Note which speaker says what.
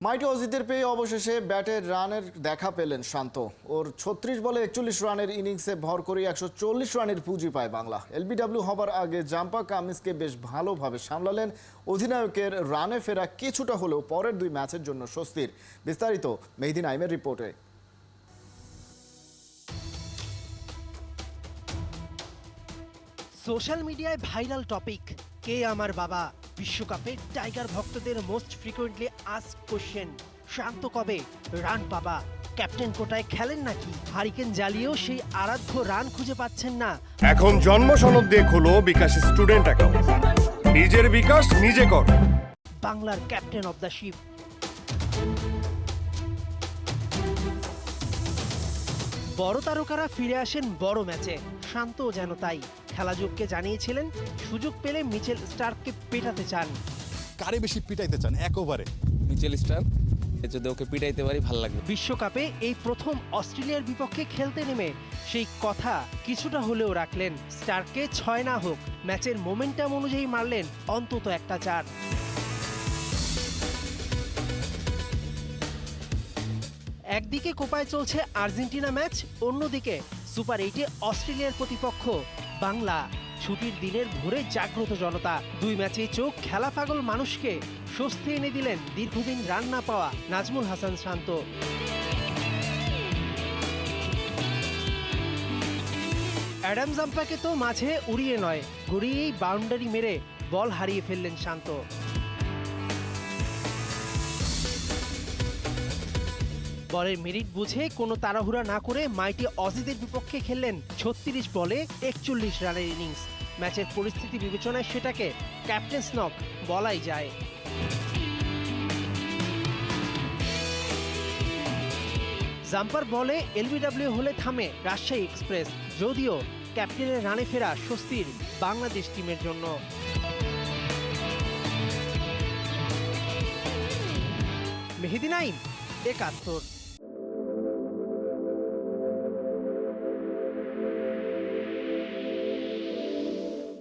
Speaker 1: মাইটি অজিতের পেয়ে অবশেষে ব্যাটের রানের দেখা পেলেন শান্ত। ওর 36 বলে 41 রানের ইনিংসে ভর করে 140 রানের পুঁজি পায় বাংলা। এলবিডব্লিউ হবার আগে জাম্পা কামিন্সকে বেশ ভালোভাবে সামলালেন। অধিনায়কের রানে ফেরা কিছুটা হলেও পরের দুই ম্যাচের জন্য স্বস্তির। বিস্তারিত মেহেদী নাইমের রিপোর্টে।
Speaker 2: সোশ্যাল মিডিয়ায় ভাইরাল টপিক কে আমার বাবা। বিশ্বকাপে টাইগার ভক্তদের মোস্ট ফ্রিকোয়েন্টলি আস্কড কোশ্চেন, শান্ত কবে রান পাবা? ক্যাপ্টেন কোটায় খেলেন নাকি? হারিকেন জ্বালিয়েও সেই আরাধ্য রান খুঁজে পাচ্ছেন না।
Speaker 3: এখন জন্ম সনদ দিয়ে খোলো বিকাশ স্টুডেন্ট অ্যাকাউন্ট। নিজের বিকাশ নিজে কর।
Speaker 2: বাংলার ক্যাপ্টেন অব দ্য শিপ। বড় তারকারা ফিরে আসেন বড় ম্যাচে, শান্তও যেন তাই। খেলাযোগকে জানিয়েছিলেন সুযোগ পেলে মিচেল স্টার্ককে পেটাতে চান।
Speaker 4: কারে বেশি পিটাইতে চান? এক ওভারে
Speaker 5: মিচেল স্টার্ক, যদি ওকে পিটাইতে পারি ভালো লাগবে।
Speaker 2: বিশ্বকাপে এই প্রথম অস্ট্রেলিয়ার বিপক্ষে খেলতে নেমে সেই কথা কিছুটা হলেও রাখলেন। স্টার্ককে 6 না হোক, ম্যাচের মোমেন্টাম অনুযায়ী মারলেন অন্তত একটা 4। একদিকে কোপায় চলছে আর্জেন্টিনা ম্যাচ, অন্যদিকে সুপার 8-এ অস্ট্রেলিয়ার প্রতিপক্ষ বাংলা। ছুটির দিনের ভোরে জাগ্রত জনতা। দুই ম্যাচেই চোখ খেলা পাগল মানুষকে স্বস্তি এনে দিলেন দীর্ঘদিন রান না পাওয়া নাজমুল হাসান শান্ত। অ্যাডাম জাম্পাকে তো মাঝে উড়িয়ে নয়, গড়িয়েই বাউন্ডারি মেরে বল হারিয়ে ফেললেন শান্ত। বলের মেরিট বুঝে কোনো তাড়াহুড়া না করে মাইটি অজিতের বিপক্ষে খেললেন 36 বলে 41 রানের ইনিংস। ম্যাচের পরিস্থিতি বিবেচনায় সেটাকে ক্যাপ্টেন্স নক বলাই যায়। জাম্পার বলে এলবিডব্লিউ হলে থামে রাজশাহী এক্সপ্রেস, যদিও ক্যাপ্টেনের রানে ফেরা স্বস্তির বাংলাদেশ টিমের জন্য। মেহেদী নাইম, 71।